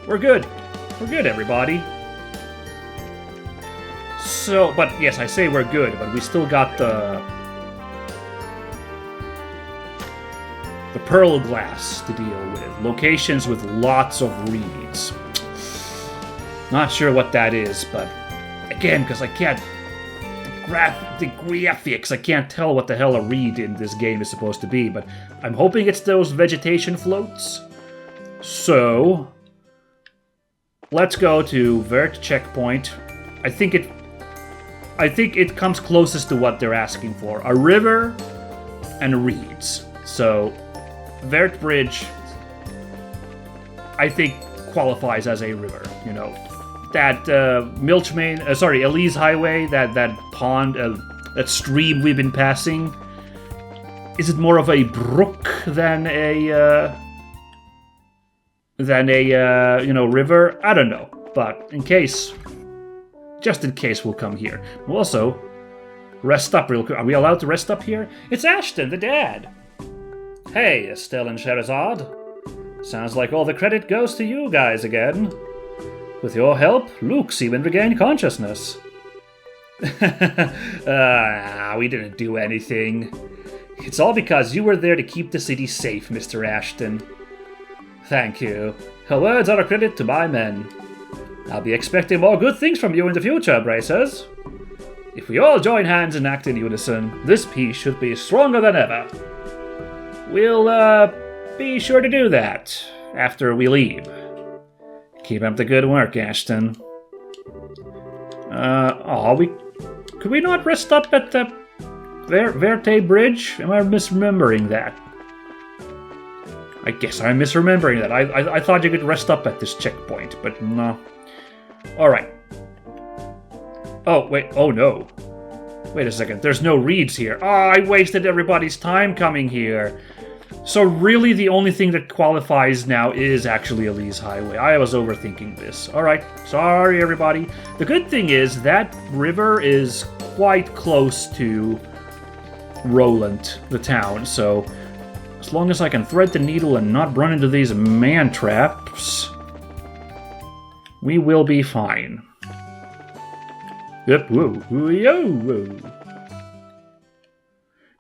We're good. We're good, everybody. So, but yes, I say we're good, but we still got the pearl glass to deal with. Locations with lots of reeds. Not sure what that is, but again, because I can't... The graphics, I can't tell what the hell a reed in this game is supposed to be, but I'm hoping it's those vegetation floats. So, let's go to Vert checkpoint. I think it comes closest to what they're asking for. A river and reeds. So, Vert Bridge, I think, qualifies as a river, you know. That Elise Highway, that pond, that stream we've been passing, is it more of a brook than a river? I don't know, but just in case, we'll come here. We'll also rest up real quick. Are we allowed to rest up here? It's Ashton, the dad. Hey, Estelle and Sherazade. Sounds like all the credit goes to you guys again. With your help, Luke's even regained consciousness. We didn't do anything. It's all because you were there to keep the city safe, Mr. Ashton. Thank you. Her words are a credit to my men. I'll be expecting more good things from you in the future, Bracers. If we all join hands and act in unison, this peace should be stronger than ever. We'll, be sure to do that after we leave. Keep up the good work, Ashton. Could we not rest up at the Verte Bridge? Am I misremembering that? I guess I'm misremembering that. I thought you could rest up at this checkpoint, but no. Alright. Oh, wait. Oh, no. Wait a second. There's no reeds here. I wasted everybody's time coming here. So really the only thing that qualifies now is actually Elise Highway. I was overthinking this. Alright, sorry everybody. The good thing is that river is quite close to Roland, the town, so as long as I can thread the needle and not run into these man traps, we will be fine. Yep, whoa, whoa.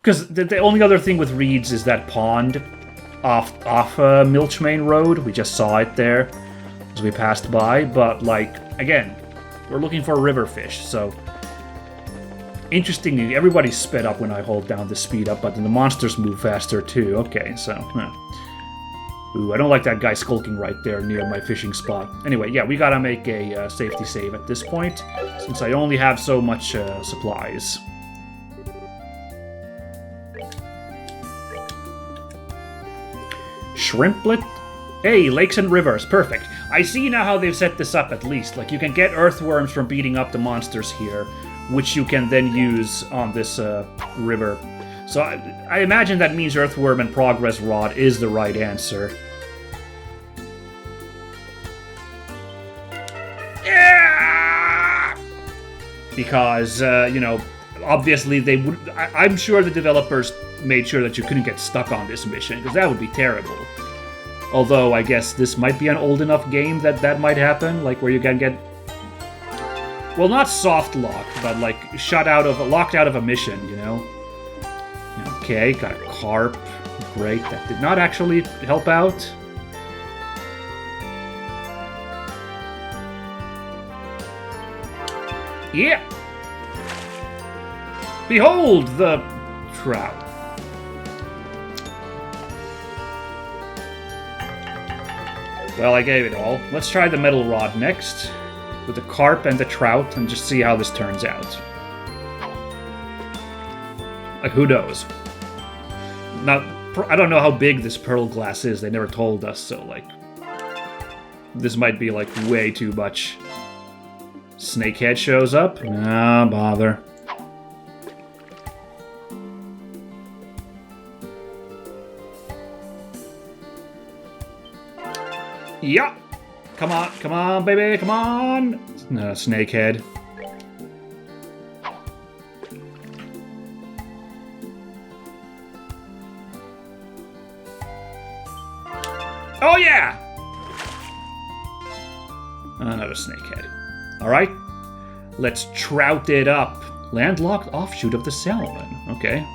Because the only other thing with reeds is that pond off Milchmain Road. We just saw it there as we passed by. But, like, again, we're looking for river fish. So, interestingly, everybody's sped up when I hold down the speed up button. The monsters move faster, too. Okay, so... Ooh, I don't like that guy skulking right there near my fishing spot. Anyway, yeah, we gotta make a safety save at this point, since I only have so much supplies. Shrimplet? Hey, lakes and rivers, perfect. I see now how they've set this up at least. Like, you can get earthworms from beating up the monsters here, which you can then use on this river. So I imagine that means earthworm and progress rod is the right answer. Yeah! Because, obviously they would... I'm sure the developers made sure that you couldn't get stuck on this mission, because that would be terrible. Although, I guess this might be an old enough game that might happen, like where you can get... Well, not soft locked, but like locked out of a mission, you know? Okay, got a carp. Great, that did not actually help out. Yeah! Behold the trout. Well, I gave it all. Let's try the metal rod next, with the carp and the trout, and just see how this turns out. Like, who knows? Now, I don't know how big this pearl glass is. They never told us, so, like... This might be, like, way too much. Snakehead shows up? Nah, bother. Yeah! Come on, baby, come on! No, snakehead. Oh yeah! Another snakehead. Alright. Let's trout it up. Landlocked offshoot of the salmon. Okay.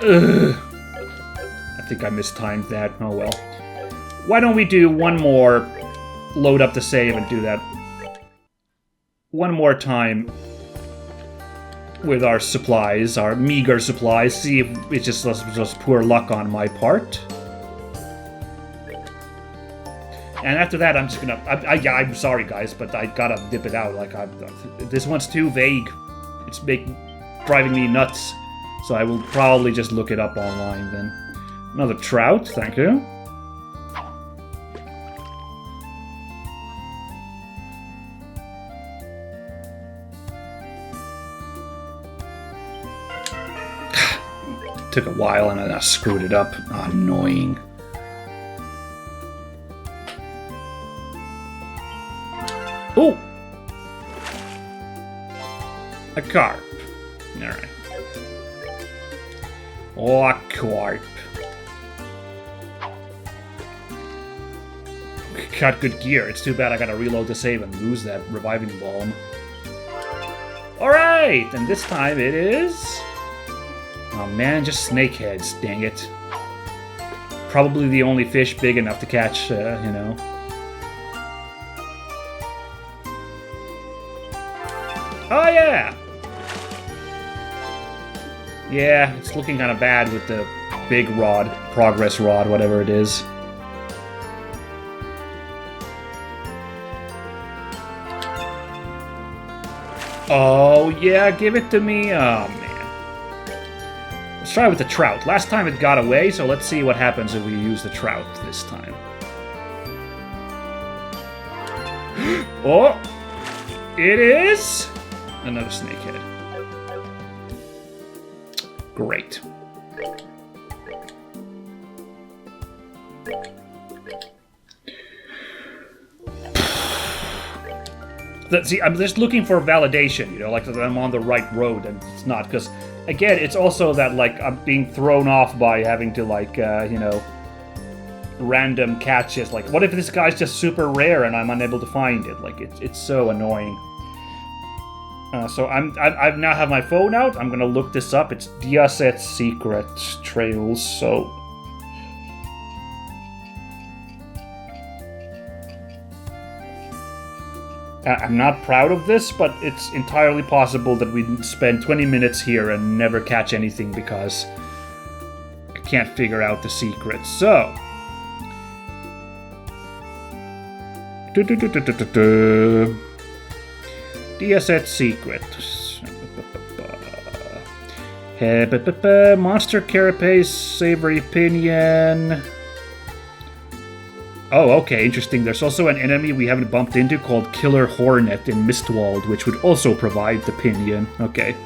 Ugh. I think I mistimed that. Oh well. Why don't we do one more, load up the save and do that one more time with our supplies, our meager supplies, see if it's just poor luck on my part. And after that, I'm just gonna... I'm sorry, guys, but I gotta dip it out. Like, this one's too vague. It's driving me nuts. So I will probably just look it up online then. Another trout, thank you. Took a while and I screwed it up. Oh, annoying. Oh! A carp. Alright. Oh, a carp. Got good gear. It's too bad I gotta reload the save and lose that reviving balm. Alright! And this time it is... Oh man, just snakeheads, dang it. Probably the only fish big enough to catch, you know. Oh yeah! Yeah, it's looking kind of bad with the big rod, progress rod, whatever it is. Oh yeah, give it to me. Oh man. Let's try with the trout. Last time it got away, so let's see what happens if we use the trout this time. Oh! It is... another snakehead. Great. See, I'm just looking for validation, you know, like that I'm on the right road, and it's not, because, again, it's also that, like, I'm being thrown off by having to, like, you know, random catches. Like, what if this guy's just super rare and I'm unable to find it? Like, it's so annoying. So I now have my phone out. I'm gonna look this up. It's Diaset's Secret Trails, so... I'm not proud of this, but it's entirely possible that we spend 20 minutes here and never catch anything because I can't figure out the secret. So... Diaset's Secret. Monster Carapace, Savory Pinion... Oh, okay, interesting. There's also an enemy we haven't bumped into called Killer Hornet in Mistwald, which would also provide the pinion. Okay.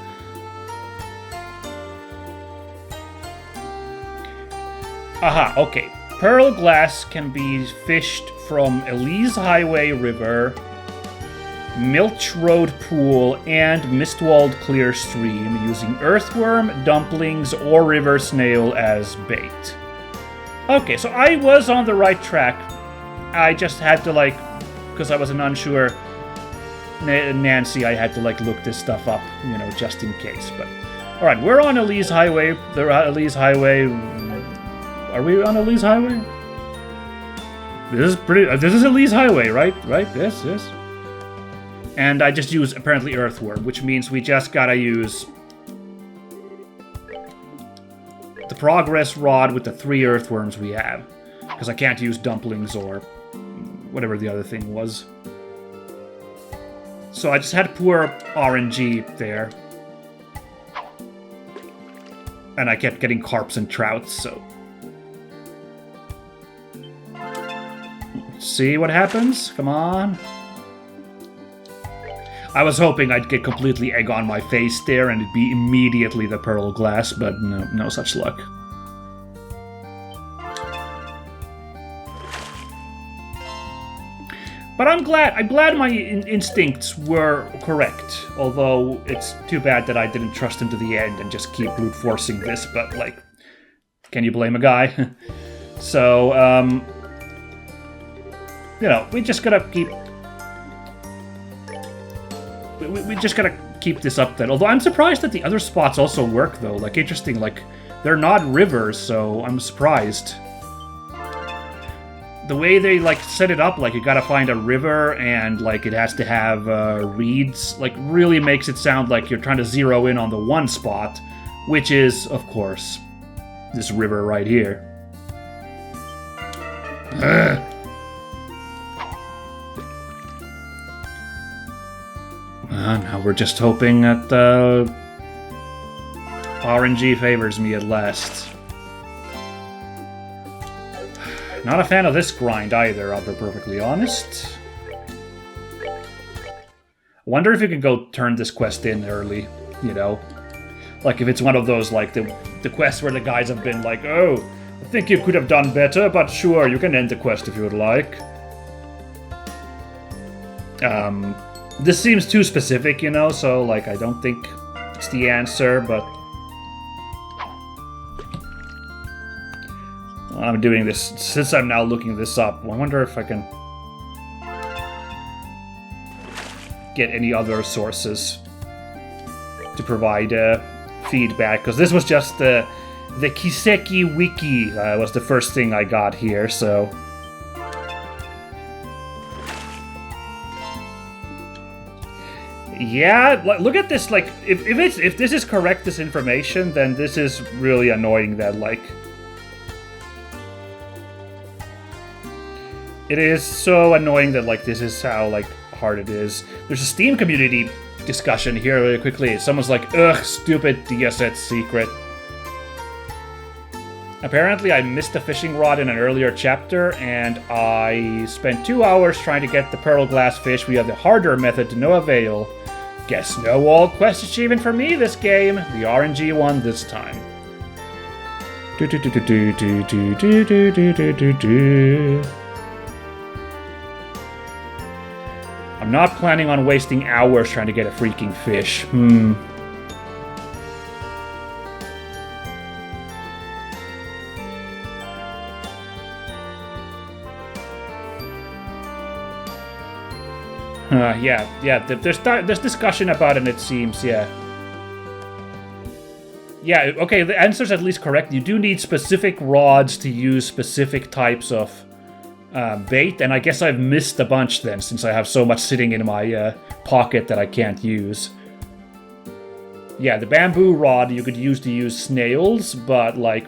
Aha, okay. Pearl glass can be fished from Elise Highway River, Milch Road Pool, and Mistwald Clear Stream using earthworm, dumplings, or river snail as bait. Okay, so I was on the right track. I just had to, like, because I was an unsure Nancy, I had to, like, look this stuff up, you know, just in case. But, alright, we're on Elise Highway. The Elise Highway... Are we on Elise Highway? This is Elise Highway, right? Right? Yes. And I just use, apparently, earthworm, which means we just gotta use... the progress rod with the 3 earthworms we have. Because I can't use dumplings or whatever the other thing was. So I just had poor RNG there. And I kept getting carps and trouts, so... Let's see what happens. Come on. I was hoping I'd get completely egg on my face there and it'd be immediately the pearl glass, but no such luck. But I'm glad my instincts were correct. Although it's too bad that I didn't trust him to the end and just keep brute forcing this. But like, Can you blame a guy? So, you know, we just gotta keep... We just gotta keep this up then. Although I'm surprised that the other spots also work, though. Like, interesting, like, they're not rivers, so I'm surprised. The way they, like, set it up, like, you gotta find a river and, like, it has to have reeds, like, really makes it sound like you're trying to zero in on the one spot, which is, of course, this river right here. Now we're just hoping that RNG favors me at last. Not a fan of this grind either, I'll be perfectly honest. Wonder if you can go turn this quest in early, you know? Like if it's one of those, like, the quests where the guys have been like, oh, I think you could have done better, but sure, you can end the quest if you would like. This seems too specific, you know, so, like, I don't think it's the answer, but... I'm doing this, since I'm now looking this up, I wonder if I can get any other sources to provide feedback, because this was just the Kiseki Wiki was the first thing I got here, so... Yeah, look at this, like, if this is correct, this information, then this is really annoying that, like... It is so annoying that, like, this is how, like, hard it is. There's a Steam community discussion here really quickly. Someone's like, ugh, stupid DSS secret. Apparently, I missed a fishing rod in an earlier chapter, and I spent 2 hours trying to get the pearl glass fish via the harder method to no avail. Guess no all quest achievement for me this game. The RNG one this time. I'm not planning on wasting hours trying to get a freaking fish. Yeah. There's discussion about it, it seems, yeah. Yeah, okay, the answer's at least correct. You do need specific rods to use specific types of bait, and I guess I've missed a bunch then, since I have so much sitting in my pocket that I can't use. Yeah, the bamboo rod you could use to use snails, but, like,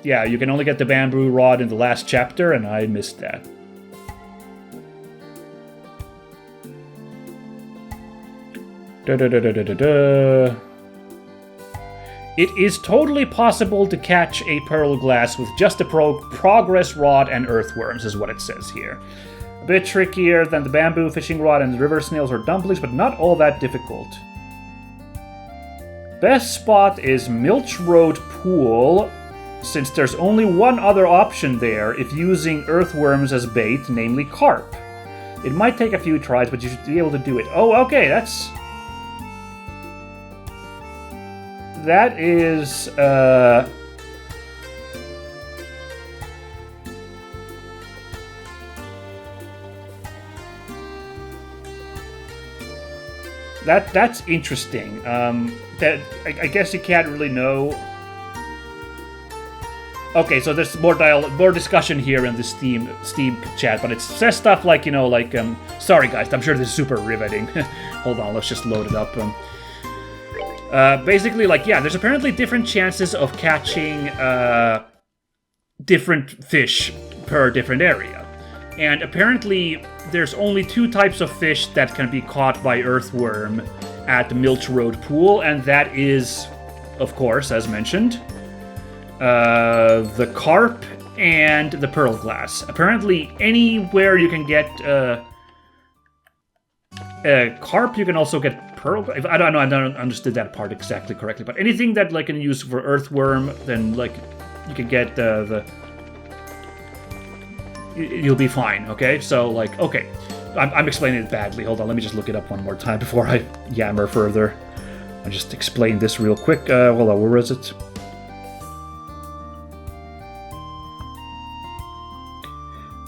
yeah, you can only get the bamboo rod in the last chapter, and I missed that. It is totally possible to catch a pearl glass with just a progress rod and earthworms, is what it says here. A bit trickier than the bamboo fishing rod and the river snails or dumplings, but not all that difficult. Best spot is Milch Road Pool, since there's only one other option there if using earthworms as bait, namely carp. It might take a few tries, but you should be able to do it. Oh, okay, that is, that's interesting. That I guess you can't really know. Okay, so there's more discussion here in the Steam chat, but it says stuff like, you know, like, sorry guys, I'm sure this is super riveting. Hold on, let's just load it up. Basically, like, yeah, there's apparently different chances of catching different fish per different area. And apparently, there's only 2 types of fish that can be caught by earthworm at the Milch Road Pool, and that is, of course, as mentioned, the carp and the pearl glass. Apparently, anywhere you can get carp, you can also get pearl. I don't know. I don't understood that part exactly correctly, but anything that like can use for earthworm, then like you can get you'll be fine. Okay, so like okay, I'm explaining it badly. Hold on, let me just look it up one more time before I yammer further. I'll just explain this real quick. Hold on, where is it?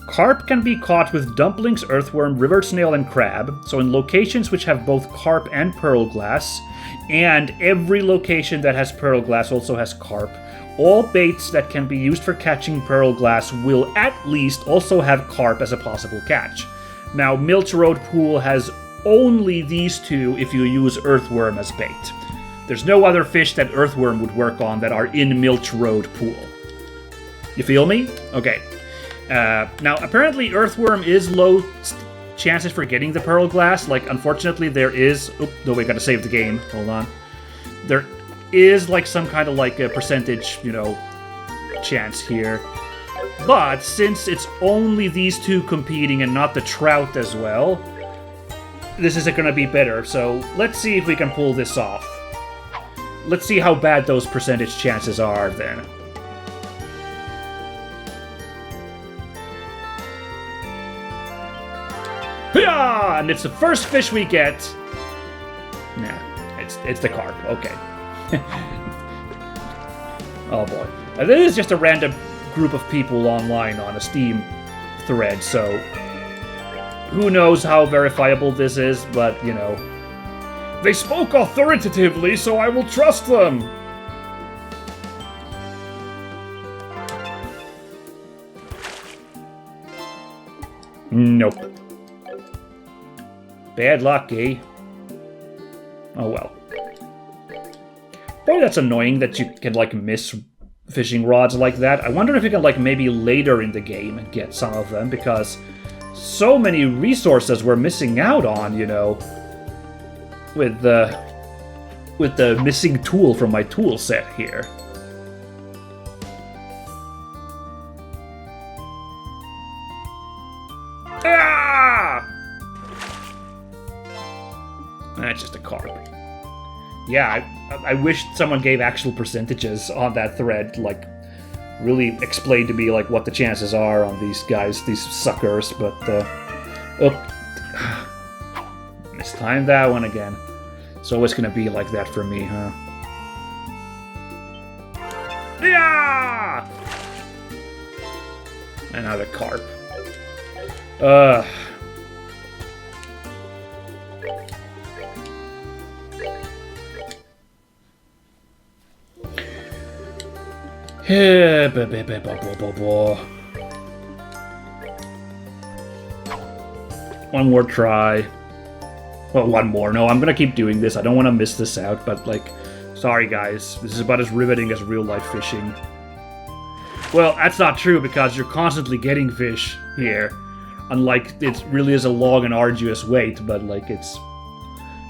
Carp can be caught with dumplings, earthworm, river snail, and crab, so in locations which have both carp and pearl glass, and every location that has pearl glass also has carp. All baits that can be used for catching pearl glass will at least also have carp as a possible catch. Now, Milch Road Pool has only these two if you use earthworm as bait. There's no other fish that earthworm would work on that are in Milch Road Pool. You feel me? Okay. Now, apparently earthworm is low chances for getting the pearl glass. Like, unfortunately, there is... Oop, no, we gotta save the game. Hold on. There is, like, some kind of, like, a percentage, you know, chance here. But, since it's only these two competing and not the trout as well, this isn't gonna be better. So, let's see if we can pull this off. Let's see how bad those percentage chances are, then. Hiya! And it's the first fish we get. Nah, it's the carp. Okay. Oh boy. This is just a random group of people online on a Steam thread, so who knows how verifiable this is, but, you know. They spoke authoritatively, so I will trust them! Nope. Bad luck, eh? Oh well. Boy, that's annoying that you can, like, miss fishing rods like that. I wonder if you can, like, maybe later in the game get some of them, because so many resources we're missing out on, you know, with the missing tool from my tool set here. Ah! That's just a carp. Yeah, I wish someone gave actual percentages on that thread, like, really explain to me, like, what the chances are on these guys, these suckers, but, mistimed that one again. It's always gonna be like that for me, huh? Yeah! Another carp. One more try. Well, one more. No, I'm gonna keep doing this. I don't want to miss this out, but, like, sorry guys. This is about as riveting as real-life fishing. Well, that's not true, because you're constantly getting fish here. Unlike, it really is a long and arduous wait, but, like, it's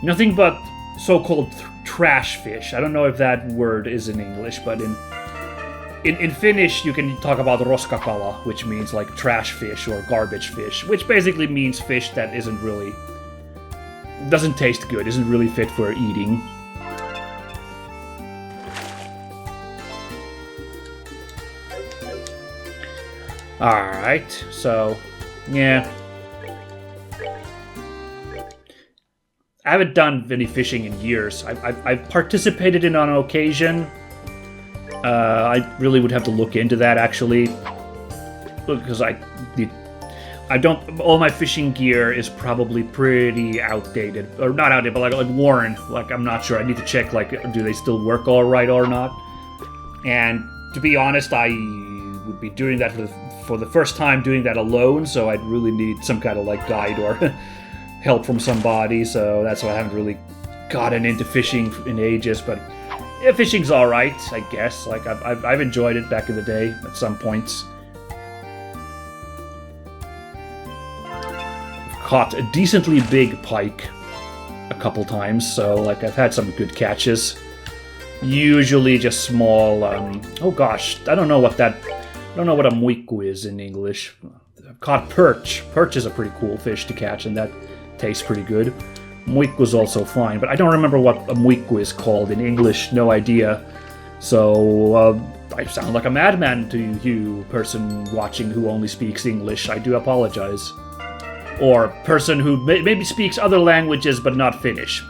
nothing but so-called trash fish. I don't know if that word is in English, but in Finnish, you can talk about roskakala, which means, like, trash fish or garbage fish, which basically means fish that isn't really... doesn't taste good, isn't really fit for eating. Alright, so, yeah. I haven't done any fishing in years. I've participated in on occasion. I really would have to look into that, actually, because I don't. All my fishing gear is probably pretty outdated, or not outdated, but like worn. Like, I'm not sure. I need to check. Like, do they still work all right or not? And to be honest, I would be doing that for the first time, doing that alone. So I'd really need some kind of, like, guide or help from somebody. So that's why I haven't really gotten into fishing in ages, but. Yeah, fishing's alright, I guess. Like, I've enjoyed it back in the day at some points. I've caught a decently big pike a couple times, so, like, I've had some good catches. Usually just small, oh gosh, I don't know what a muikku is in English. I've caught perch. Perch is a pretty cool fish to catch, and that tastes pretty good. Muikku is also fine, but I don't remember what a muikku is called in English, no idea. So, I sound like a madman to you, person watching who only speaks English. I do apologize. Or person who maybe speaks other languages but not Finnish.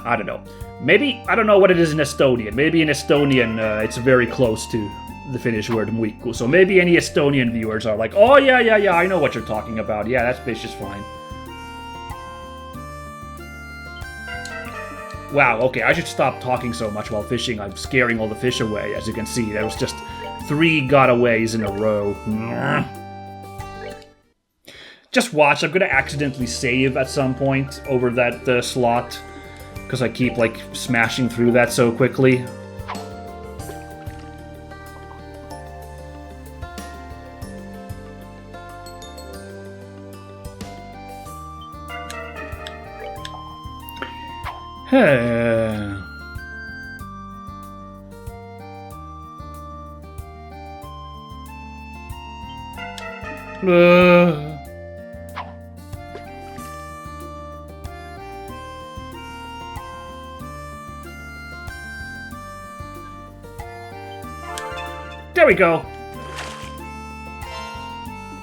I don't know. Maybe, I don't know what it is in Estonian. Maybe in Estonian it's very close to the Finnish word muikku. So maybe any Estonian viewers are like, oh yeah, I know what you're talking about. Yeah, that fish is fine. Wow, okay, I should stop talking so much while fishing. I'm scaring all the fish away, as you can see. There was just 3 gotaways in a row. Just watch, I'm gonna accidentally save at some point over that slot. Because I keep, like, smashing through that so quickly. There we go.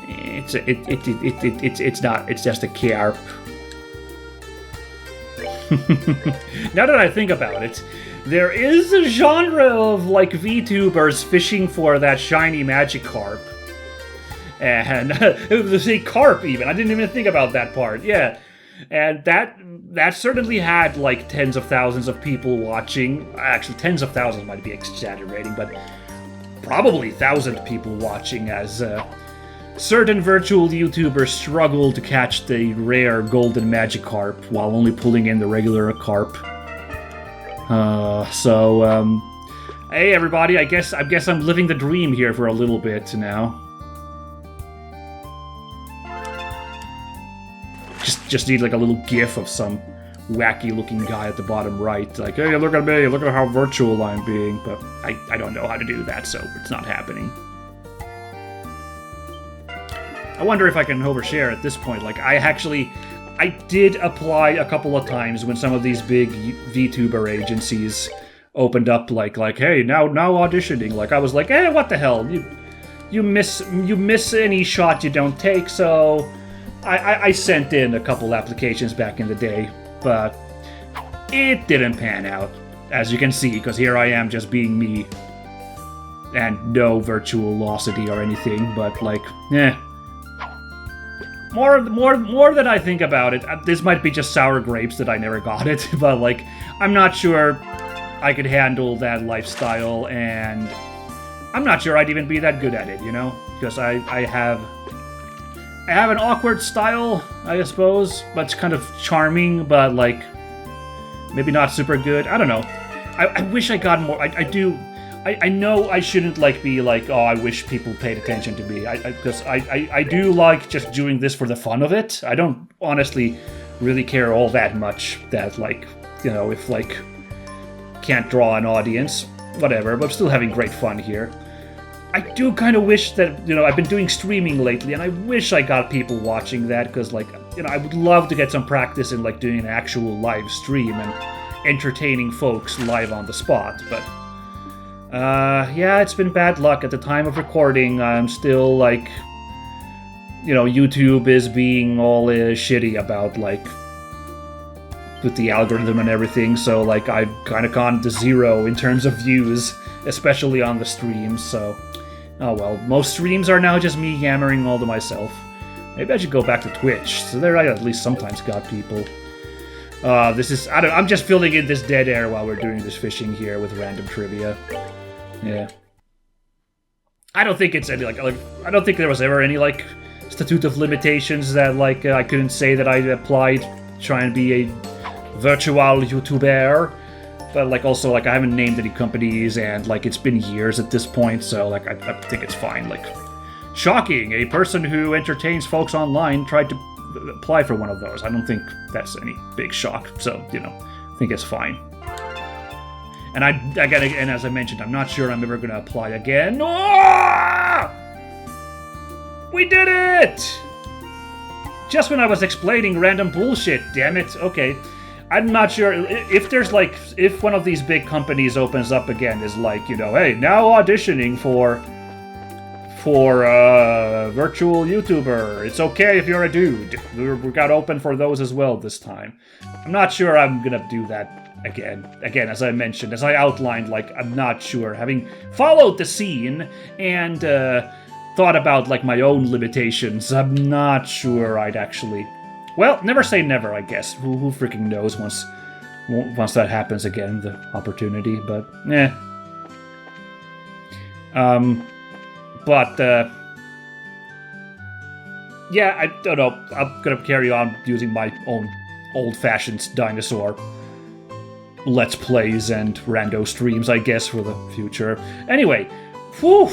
It's not. It's just a carp. Now that I think about it, there is a genre of like VTubers fishing for that shiny magic carp, and it was a carp even. I didn't even think about that part. Yeah, and that certainly had like tens of thousands of people watching. Actually, tens of thousands might be exaggerating, but probably 1,000 people watching as certain virtual YouTubers struggle to catch the rare golden magic carp while only pulling in the regular carp. Hey everybody, I guess I'm living the dream here for a little bit now. Just need like a little gif of some wacky looking guy at the bottom right, like, hey, look at me, look at how virtual I'm being, but I don't know how to do that, so it's not happening. I wonder if I can overshare at this point. Like, I did apply a couple of times when some of these big VTuber agencies opened up, like, hey, now auditioning. Like, I was like, what the hell? You miss any shot you don't take. So I sent in a couple applications back in the day, but it didn't pan out, as you can see, because here I am just being me, and no virtualosity or anything. But like, More than I think about it, this might be just sour grapes that I never got it, but like, I'm not sure I could handle that lifestyle, and I'm not sure I'd even be that good at it, you know? Because I have an awkward style, I suppose, but it's kind of charming, but like, maybe not super good. I don't know. I wish I got more. I know I shouldn't like be like, oh, I wish people paid attention to me, because I do like just doing this for the fun of it. I don't honestly really care all that much that, like, you know, if like can't draw an audience, whatever, but I'm still having great fun here. I do kind of wish that, you know, I've been doing streaming lately, and I wish I got people watching that, because like, you know, I would love to get some practice in like doing an actual live stream and entertaining folks live on the spot, but yeah, it's been bad luck. At the time of recording, I'm still, like, you know, YouTube is being all shitty about, like, with the algorithm and everything, so, like, I've kind of gone to 0 in terms of views, especially on the streams, so, oh well. Most streams are now just me yammering all to myself. Maybe I should go back to Twitch, so there I at least sometimes got people. I'm just filling in this dead air while we're doing this fishing here with random trivia. Yeah. I don't think it's any, like, I don't think there was ever any, like, statute of limitations that, like, I couldn't say that I applied trying to be a virtual YouTuber. But, like, also, like, I haven't named any companies, and, like, it's been years at this point, so, like, I think it's fine. Like, shocking! A person who entertains folks online tried to apply for one of those. I don't think that's any big shock, so, you know, I think it's fine. And and as I mentioned, I'm not sure I'm ever gonna apply again. Oh! We did it! Just when I was explaining random bullshit, damn it. Okay. I'm not sure if there's like, if one of these big companies opens up again, is like, you know, hey, now auditioning for virtual YouTuber. It's okay if you're a dude. We got open for those as well this time. I'm not sure I'm gonna do that Again, as I mentioned, as I outlined, like, I'm not sure. Having followed the scene and thought about, like, my own limitations, I'm not sure I'd actually... Well, never say never, I guess. Who freaking knows once that happens again, the opportunity, but, eh. Yeah, I don't know. I'm gonna carry on using my own old-fashioned dinosaur Let's Plays and rando streams, I guess, for the future. Anyway, whew!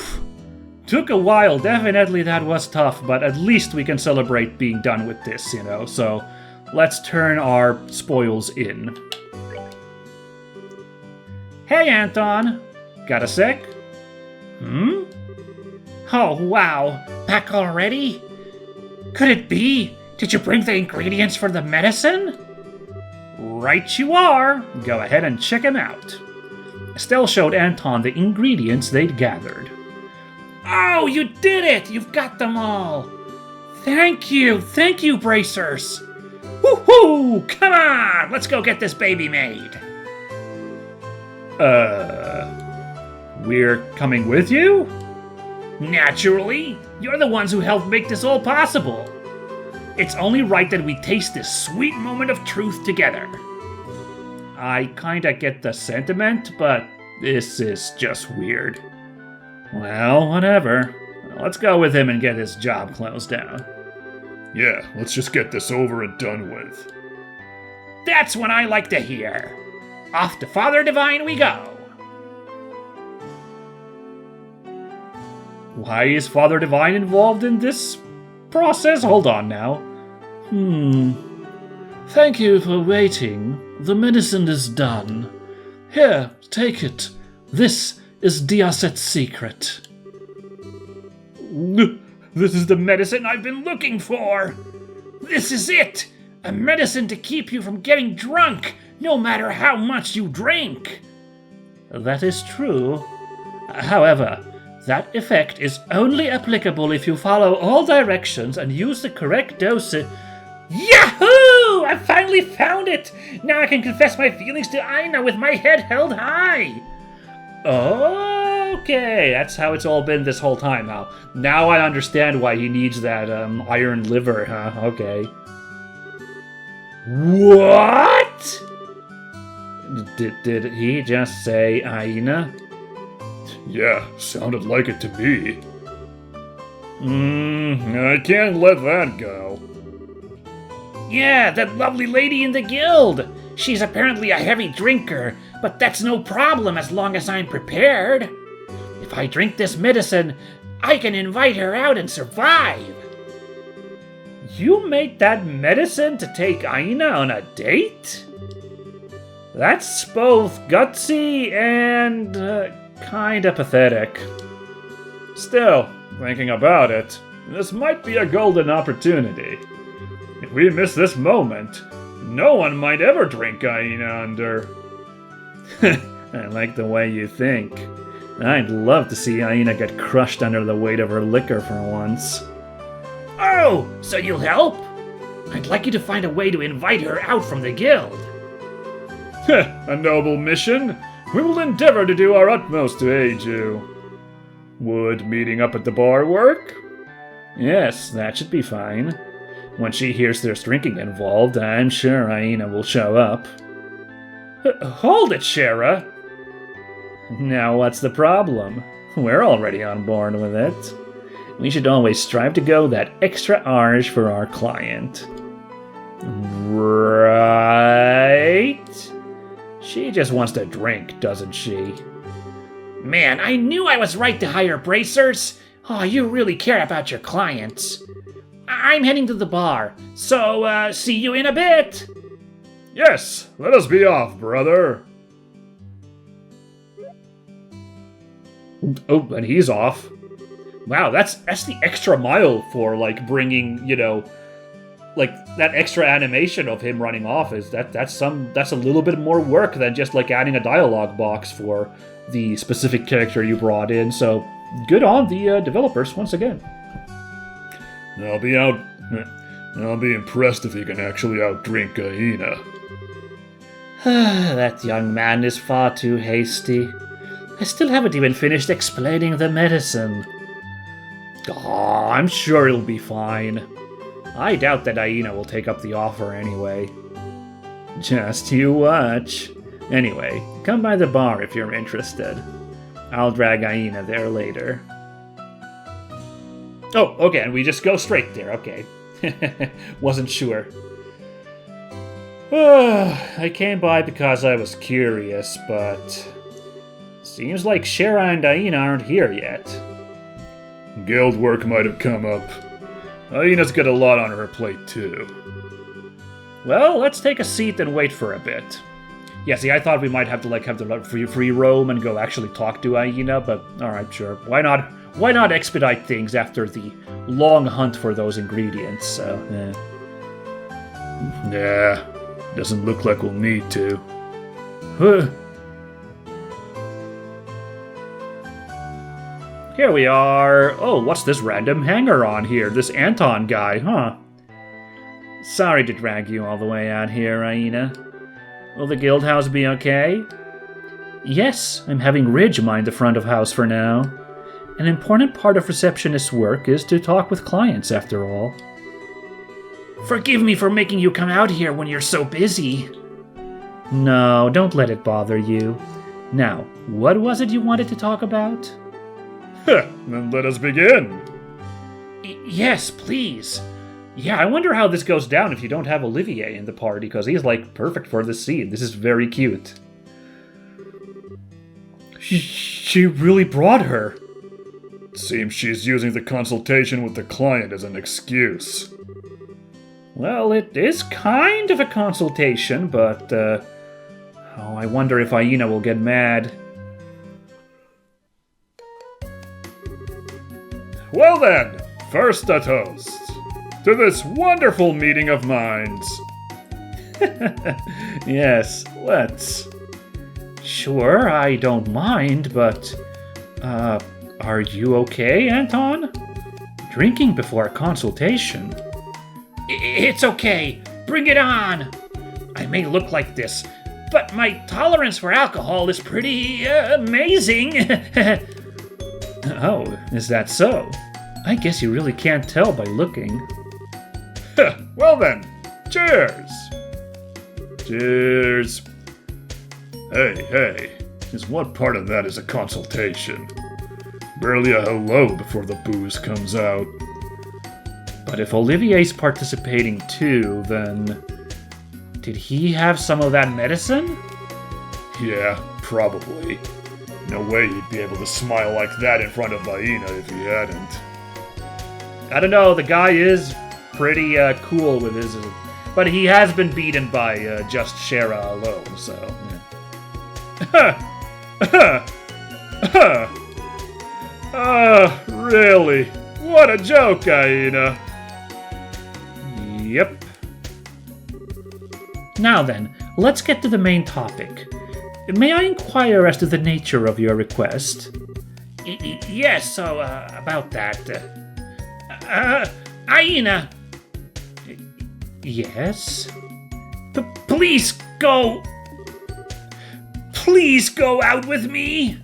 Took a while, definitely that was tough, but at least we can celebrate being done with this, you know, so let's turn our spoils in. Hey, Anton! Got a sec? Oh, wow. Back already? Could it be? Did you bring the ingredients for the medicine? Right you are. Go ahead and check them out. Estelle showed Anton the ingredients they'd gathered. Oh, you did it! You've got them all! Thank you, bracers! Woohoo! Come on! Let's go get this baby made! We're coming with you? Naturally! You're the ones who helped make this all possible! It's only right that we taste this sweet moment of truth together. I kinda get the sentiment, but this is just weird. Well, whatever. Let's go with him and get his job closed down. Yeah, let's just get this over and done with. That's what I like to hear. Off to Father Divine we go. Why is Father Divine involved in this process? Hold on now. Thank you for waiting. The medicine is done. Here, take it. This is Diaset's secret. This is the medicine I've been looking for. This is it. A medicine to keep you from getting drunk, no matter how much you drink. That is true. However, that effect is only applicable if you follow all directions and use the correct dosage. Yahoo! I finally found it! Now I can confess my feelings to Aina with my head held high. Okay, that's how it's all been this whole time now. Now I understand why he needs that iron liver, huh? Okay. What? Did he just say Aina? Yeah, sounded like it to me. I can't let that go. Yeah, that lovely lady in the guild. She's apparently a heavy drinker, but that's no problem as long as I'm prepared. If I drink this medicine, I can invite her out and survive. You made that medicine to take Aina on a date? That's both gutsy and kinda pathetic. Still, thinking about it, this might be a golden opportunity. If we miss this moment, no one might ever drink Aina under. I like the way you think. I'd love to see Aina get crushed under the weight of her liquor for once. Oh, so you'll help? I'd like you to find a way to invite her out from the guild. A noble mission. We will endeavor to do our utmost to aid you. Would meeting up at the bar work? Yes, that should be fine. When she hears there's drinking involved, I'm sure Aina will show up. Hold it, Shara! Now what's the problem? We're already on board with it. We should always strive to go that extra arge for our client. Right? She just wants to drink, doesn't she? Man, I knew I was right to hire bracers! Oh, you really care about your clients. I'm heading to the bar, so see you in a bit! Yes, let us be off, brother. Oh, and he's off. Wow, that's the extra mile for, like, bringing, you know, like, that extra animation of him running off. That's a little bit more work than just, like, adding a dialogue box for the specific character you brought in, so good on the developers once again. I'll be impressed if he can actually outdrink Aina. That young man is far too hasty. I still haven't even finished explaining the medicine. Oh, I'm sure it'll be fine. I doubt that Aina will take up the offer anyway. Just you watch. Anyway, come by the bar if you're interested. I'll drag Aina there later. Oh, okay, and we just go straight there, okay. Wasn't sure. I came by because I was curious, but... seems like Shara and Aina aren't here yet. Guild work might have come up. Aina's got a lot on her plate, too. Well, let's take a seat and wait for a bit. Yeah, see, I thought we might have to, have the free roam and go actually talk to Aina, but alright, sure. Why not expedite things after the long hunt for those ingredients, so, Nah, doesn't look like we'll need to. Huh. Here we are. Oh, what's this random hanger on here? This Anton guy, huh? Sorry to drag you all the way out here, Aina. Will the guild house be okay? Yes, I'm having Ridge mind the front of house for now. An important part of receptionist's work is to talk with clients, after all. Forgive me for making you come out here when you're so busy. No, don't let it bother you. Now, what was it you wanted to talk about? Then let us begin. Yes, please. Yeah, I wonder how this goes down if you don't have Olivier in the party, because he's, perfect for this scene. This is very cute. She really brought her. Seems she's using the consultation with the client as an excuse. Well, it is kind of a consultation, but, I wonder if Aina will get mad. Well then, first a toast to this wonderful meeting of minds. Yes, let's. Sure, I don't mind, but, are you okay, Anton? Drinking before a consultation? It's okay. Bring it on. I may look like this, but my tolerance for alcohol is pretty, amazing. Oh, is that so? I guess you really can't tell by looking. Well then, cheers! Cheers. Hey, is what part of that is a consultation? Barely a hello before the booze comes out. But if Olivier's participating too, then... did he have some of that medicine? Yeah, probably. No way he'd be able to smile like that in front of Aina if he hadn't. I don't know, the guy is pretty cool with his... but he has been beaten by just Shara alone, so... Really? What a joke, Aina! Yep. Now then, let's get to the main topic. May I inquire as to the nature of your request? Yes, so, about that. Aina! Yes? Please go! Please go out with me!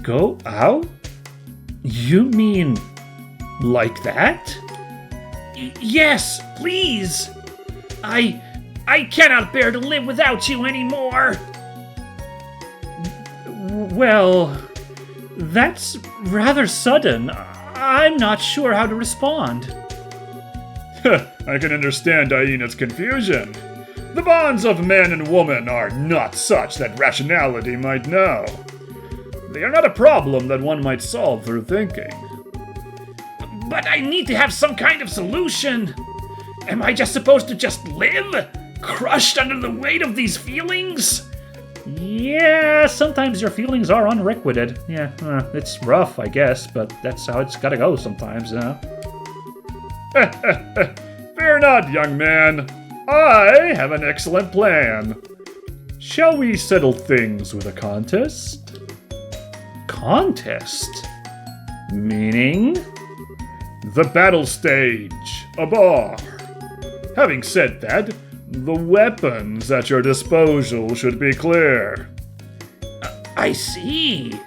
Go out? You mean like that? Yes, please! I cannot bear to live without you anymore! Well, that's rather sudden. I'm not sure how to respond. I can understand Aina's confusion. The bonds of man and woman are not such that rationality might know. They are not a problem that one might solve through thinking. But I need to have some kind of solution. Am I just supposed to just live? Crushed under the weight of these feelings? Yeah, sometimes your feelings are unrequited. Yeah, it's rough, I guess, but that's how it's gotta go sometimes, you know? Fear not, young man. I have an excellent plan. Shall we settle things with a contest? Contest? Meaning? The battle stage, a bar. Having said that, the weapons at your disposal should be clear. I see.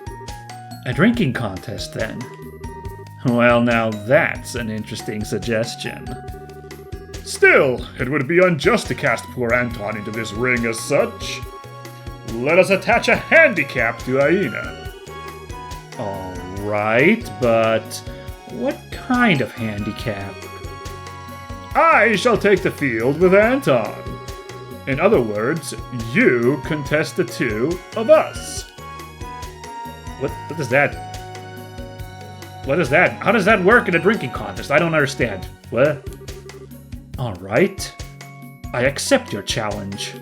A drinking contest, then. Well, now that's an interesting suggestion. Still, it would be unjust to cast poor Anton into this ring as such. Let us attach a handicap to Aina. All right, but what kind of handicap? I shall take the field with Anton. In other words, you contest the two of us. What is that? What is that? How does that work in a drinking contest? I don't understand. What? All right. I accept your challenge.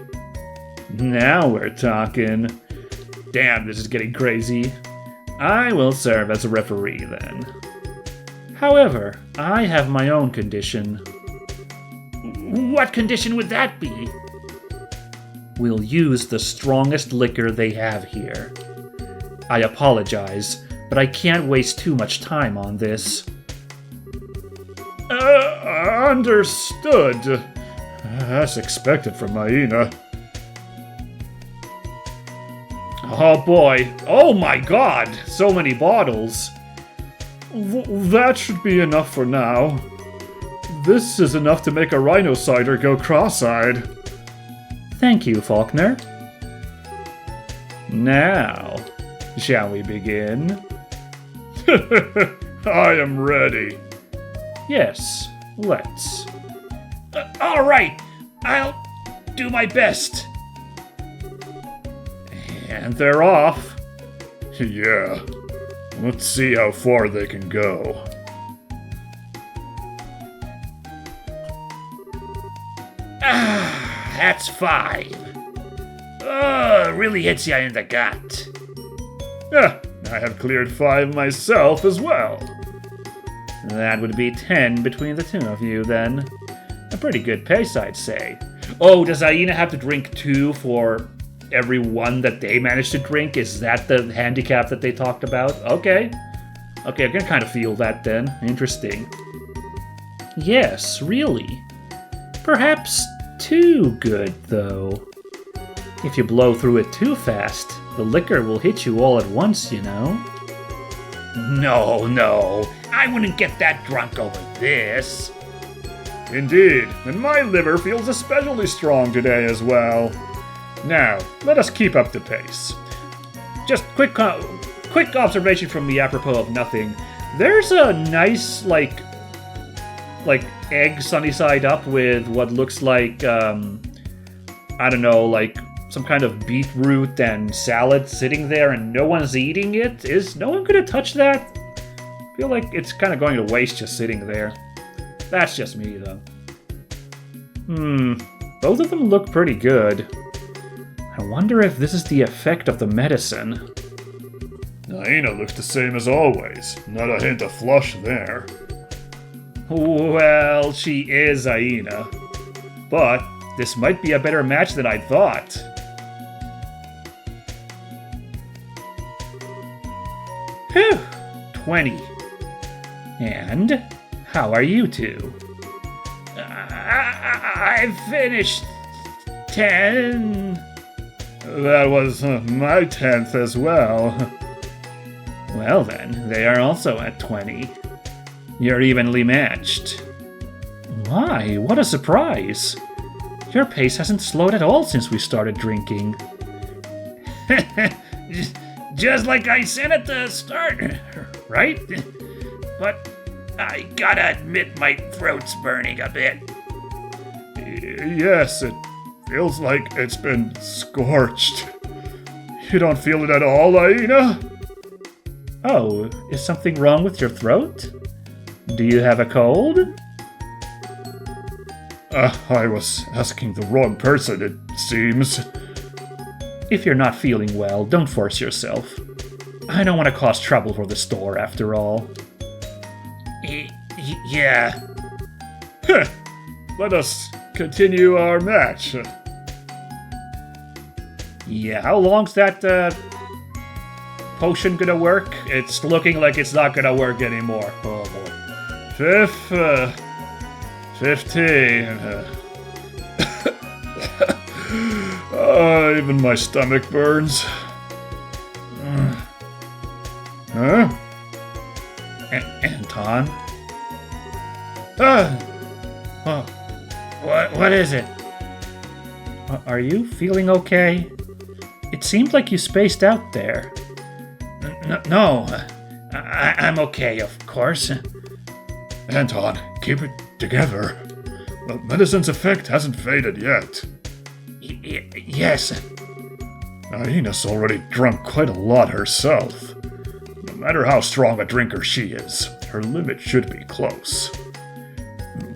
Now we're talking. Damn, this is getting crazy. I will serve as a referee then. However, I have my own condition. What condition would that be? We'll use the strongest liquor they have here. I apologize, but I can't waste too much time on this. Understood. As expected from Aina. Oh boy. Oh my god! So many bottles. That should be enough for now. This is enough to make a rhino cider go cross-eyed. Thank you, Faulkner. Now, shall we begin? I am ready. Yes, let's. All right, I'll do my best. And they're off. Yeah, let's see how far they can go. That's 5. Really hits you in the gut. I have cleared 5 myself as well. That would be 10 between the two of you, then. A pretty good pace, I'd say. Oh, does Aina have to drink 2 for every one that they managed to drink? Is that the handicap that they talked about? Okay. Okay, I can kind of feel that then. Interesting. Yes, really. Perhaps too good, though. If you blow through it too fast, the liquor will hit you all at once, you know? No, I wouldn't get that drunk over this. Indeed, and my liver feels especially strong today as well. Now, let us keep up the pace. Just quick observation from me apropos of nothing. There's a nice, like egg sunny side up with what looks like, I don't know, like some kind of beetroot and salad sitting there and no one's eating it. Is no one gonna touch that? I feel like it's kind of going to waste just sitting there. That's just me, though. Both of them look pretty good. I wonder if this is the effect of the medicine. Aina looks the same as always. Not a hint of flush there. Well, she is Aina. But this might be a better match than I thought. Whew, 20. And how are you two? I finished 10. That was my 10th as well. Well then, they are also at 20. You're evenly matched. Why, what a surprise! Your pace hasn't slowed at all since we started drinking. Just like I said at the start, right? But I gotta admit my throat's burning a bit. Yes, it feels like it's been scorched. You don't feel it at all, Aina? Oh, is something wrong with your throat? Do you have a cold? I was asking the wrong person, it seems. If you're not feeling well, don't force yourself. I don't want to cause trouble for the store, after all. Yeah. Let us continue our match. Yeah, how long's that potion gonna work? It's looking like it's not gonna work anymore. Oh boy. 15. Even my stomach burns. Huh? Anton? Oh, what is it? Are you feeling okay? It seemed like you spaced out there. No, I'm okay, of course. Anton, keep it together. The medicine's effect hasn't faded yet. Yes. Aina's already drunk quite a lot herself. No matter how strong a drinker she is, her limit should be close.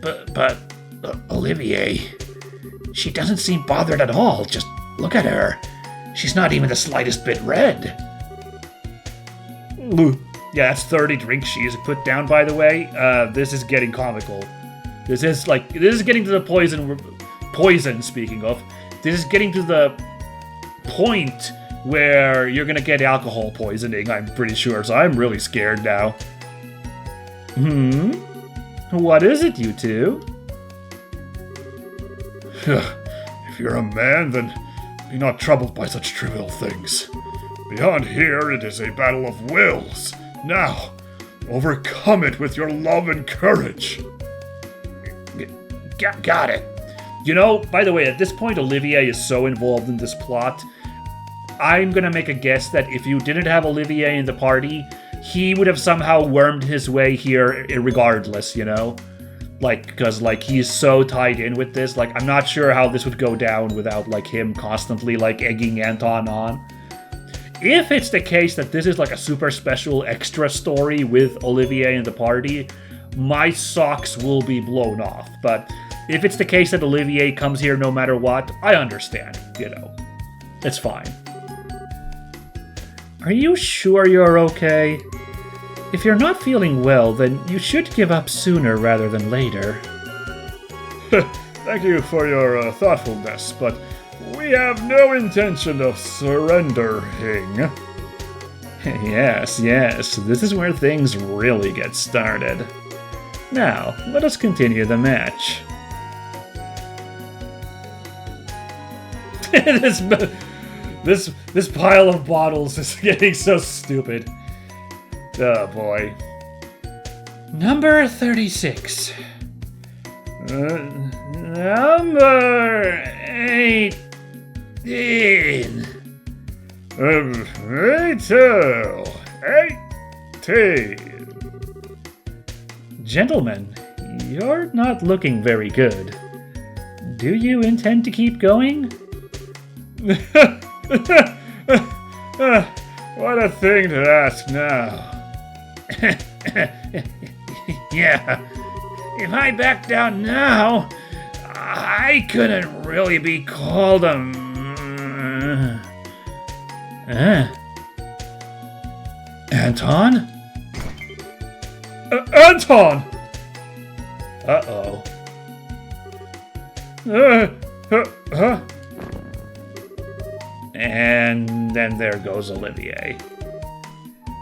But Olivier, she doesn't seem bothered at all. Just look at her. She's not even the slightest bit red. Yeah, that's 30 drinks she's put down, by the way. This is getting comical. This is getting to the poison, speaking of. This is getting to the point where you're gonna get alcohol poisoning, I'm pretty sure, so I'm really scared now. What is it, you two? If you're a man, then be not troubled by such trivial things. Beyond here, it is a battle of wills. Now, overcome it with your love and courage. Got it. You know, by the way, at this point, Olivier is so involved in this plot. I'm gonna make a guess that if you didn't have Olivier in the party, he would have somehow wormed his way here regardless, you know? Like, because, like, he's so tied in with this. Like, I'm not sure how this would go down without, like, him constantly, like, egging Anton on. If it's the case that this is, like, a super special extra story with Olivier in the party, my socks will be blown off. But if it's the case that Olivier comes here no matter what, I understand, you know. It's fine. Are you sure you're okay? If you're not feeling well, then you should give up sooner rather than later. Thank you for your thoughtfulness, but we have no intention of surrendering. Yes, this is where things really get started. Now, let us continue the match. This pile of bottles is getting so stupid. Oh boy. Number 36. Number 18. Me too. 18. Gentlemen, you're not looking very good. Do you intend to keep going? What a thing to ask now. Yeah. If I back down now, I couldn't really be called a... Anton? Anton! Uh-oh. And then there goes Olivier.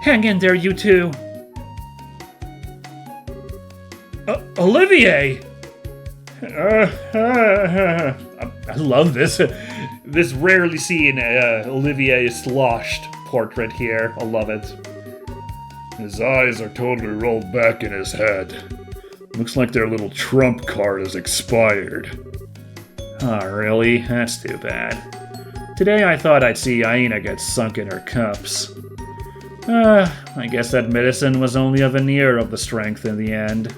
Hang in there, you two. Olivier! I love this. This rarely seen Olivier sloshed portrait here. I love it. His eyes are totally rolled back in his head. Looks like their little trump card has expired. Oh, really? That's too bad. Today I thought I'd see Aina get sunk in her cups. I guess that medicine was only a veneer of the strength in the end.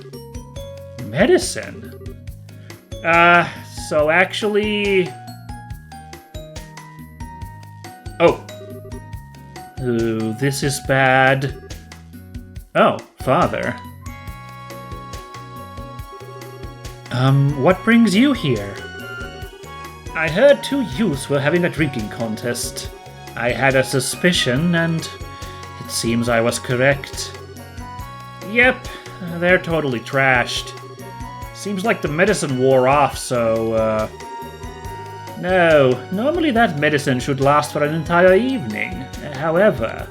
Medicine? So actually... Oh. Ooh, this is bad. Oh, father. What brings you here? I heard two youths were having a drinking contest. I had a suspicion, and it seems I was correct. Yep, they're totally trashed. Seems like the medicine wore off, so, No, normally that medicine should last for an entire evening. However,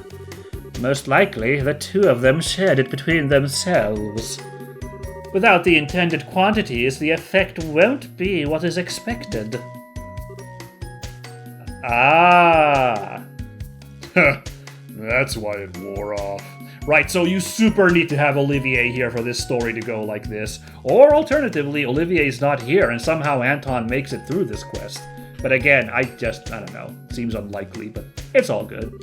most likely the two of them shared it between themselves. Without the intended quantities, the effect won't be what is expected. Ah. That's why it wore off. Right, so you super need to have Olivier here for this story to go like this. Or alternatively, Olivier's not here and somehow Anton makes it through this quest. But again, I don't know. Seems unlikely, but it's all good.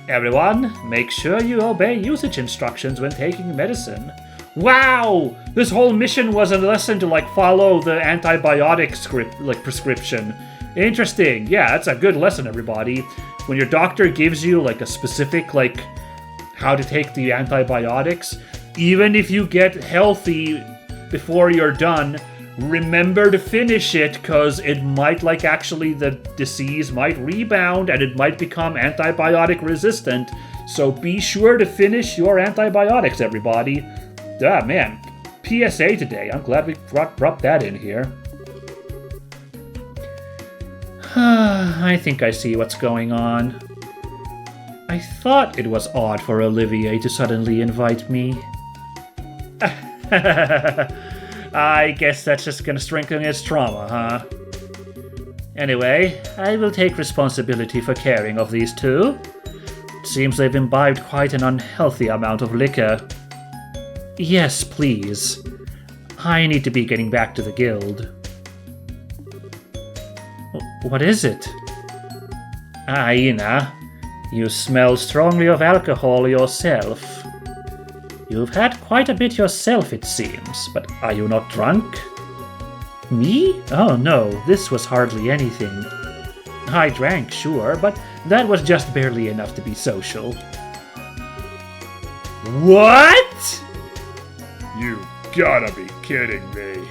Everyone, make sure you obey usage instructions when taking medicine. Wow! This whole mission was a lesson to, like, follow the antibiotic script, like, prescription. Interesting. Yeah, that's a good lesson, everybody. When your doctor gives you, like, a specific, like, how to take the antibiotics, even if you get healthy before you're done, remember to finish it, because it might, like, actually the disease might rebound and it might become antibiotic resistant. So be sure to finish your antibiotics, everybody. Ah, man. PSA today. I'm glad we brought that in here. I think I see what's going on. I thought it was odd for Olivier to suddenly invite me. I guess that's just gonna strengthen his trauma, huh? Anyway, I will take responsibility for caring of these two. It seems they've imbibed quite an unhealthy amount of liquor. Yes, please. I need to be getting back to the guild. What is it? Aina, you smell strongly of alcohol yourself. You've had quite a bit yourself, it seems, but are you not drunk? Me? Oh no, this was hardly anything. I drank, sure, but that was just barely enough to be social. What? You gotta be kidding me.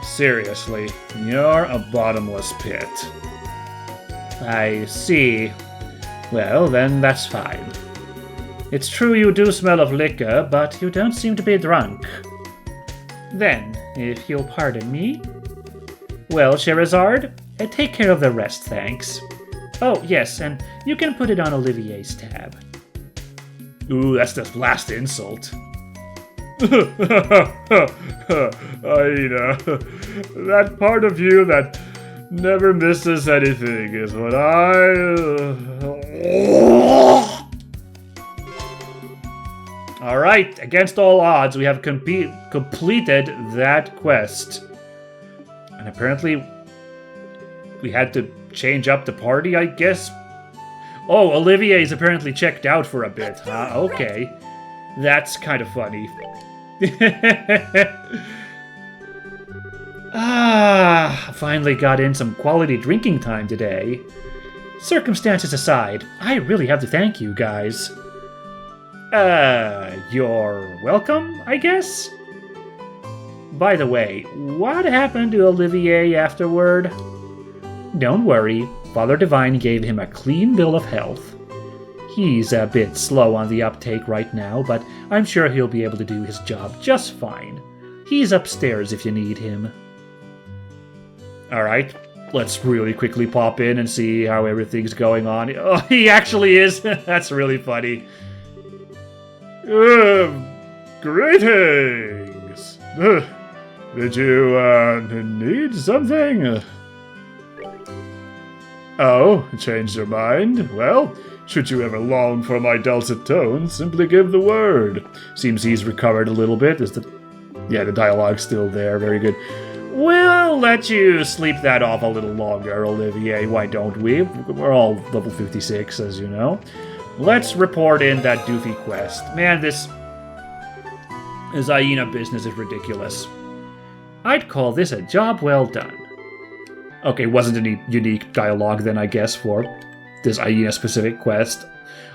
Seriously, you're a bottomless pit. I see. Well, then that's fine. It's true you do smell of liquor, but you don't seem to be drunk. Then, if you'll pardon me. Well, Sherazard, take care of the rest, thanks. Oh, yes, and you can put it on Olivier's tab. Ooh, that's the last insult. Aina, that part of you that never misses anything is what Alright, against all odds, we have completed that quest. And apparently, we had to change up the party, I guess? Oh, Olivier's apparently checked out for a bit, huh? Okay. That's kind of funny. Finally got in some quality drinking time today. Circumstances aside, I really have to thank you guys. You're welcome, I guess? By the way, what happened to Olivier afterward? Don't worry, Father Divine gave him a clean bill of health. He's a bit slow on the uptake right now, but I'm sure he'll be able to do his job just fine. He's upstairs if you need him. Alright, let's really quickly pop in and see how everything's going on. Oh, he actually is! That's really funny. Greetings! Did you, need something? Oh, changed your mind? Well, should you ever long for my dulcet tones, simply give the word. Seems he's recovered a little bit. The dialogue's still there. Very good. We'll let you sleep that off a little longer, Olivier. Why don't we? We're all level 56, as you know. Let's report in that doofy quest. Man, this Aina business is ridiculous. I'd call this a job well done. Okay, wasn't any unique dialogue then, I guess, for this Aina-specific quest.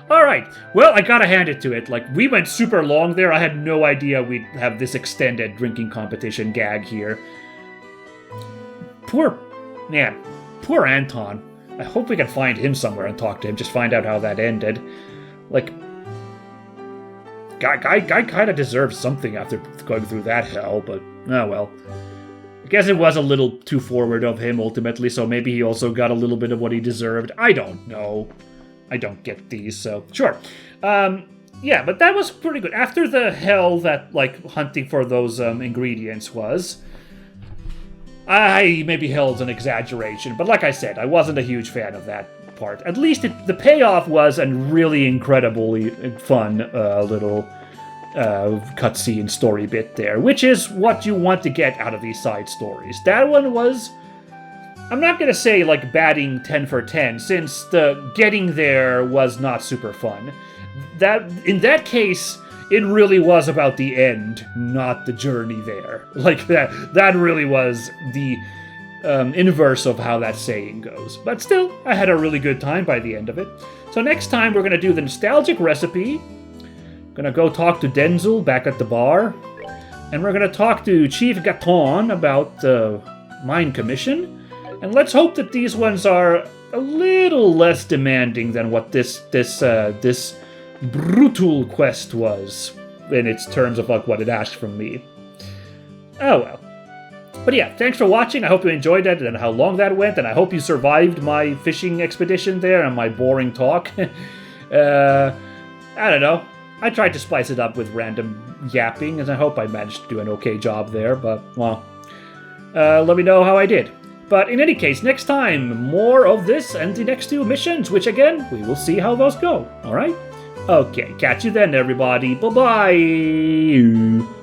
Alright, well, I gotta hand it to it. Like, we went super long there. I had no idea we'd have this extended drinking competition gag here. Poor Anton. I hope we can find him somewhere and talk to him, just find out how that ended. Like, guy kind of deserves something after going through that hell, but, oh well. I guess it was a little too forward of him, ultimately, so maybe he also got a little bit of what he deserved. I don't know. I don't get these, so, sure. Yeah, but that was pretty good. After the hell that, like, hunting for those ingredients was, I maybe held an exaggeration, but like I said, I wasn't a huge fan of that part. At least the payoff was a really incredibly fun little cutscene story bit there, which is what you want to get out of these side stories. That one was, I'm not going to say like batting 10 for 10, since the getting there was not super fun. In that case, it really was about the end, not the journey there. Like that really was the inverse of how that saying goes. But still, I had a really good time by the end of it. So next time we're going to do the nostalgic recipe. Gonna go talk to Denzel back at the bar. And we're gonna talk to Chief Gaton about the mine commission. And let's hope that these ones are a little less demanding than what this brutal quest was in its terms of like what it asked from me. Oh well. But yeah, thanks for watching. I hope you enjoyed that and how long that went, and I hope you survived my fishing expedition there and my boring talk. I don't know. I tried to spice it up with random yapping, and I hope I managed to do an okay job there, but, well, let me know how I did. But in any case, next time, more of this and the next 2 missions, which again, we will see how those go, alright? Okay, catch you then, everybody. Bye-bye!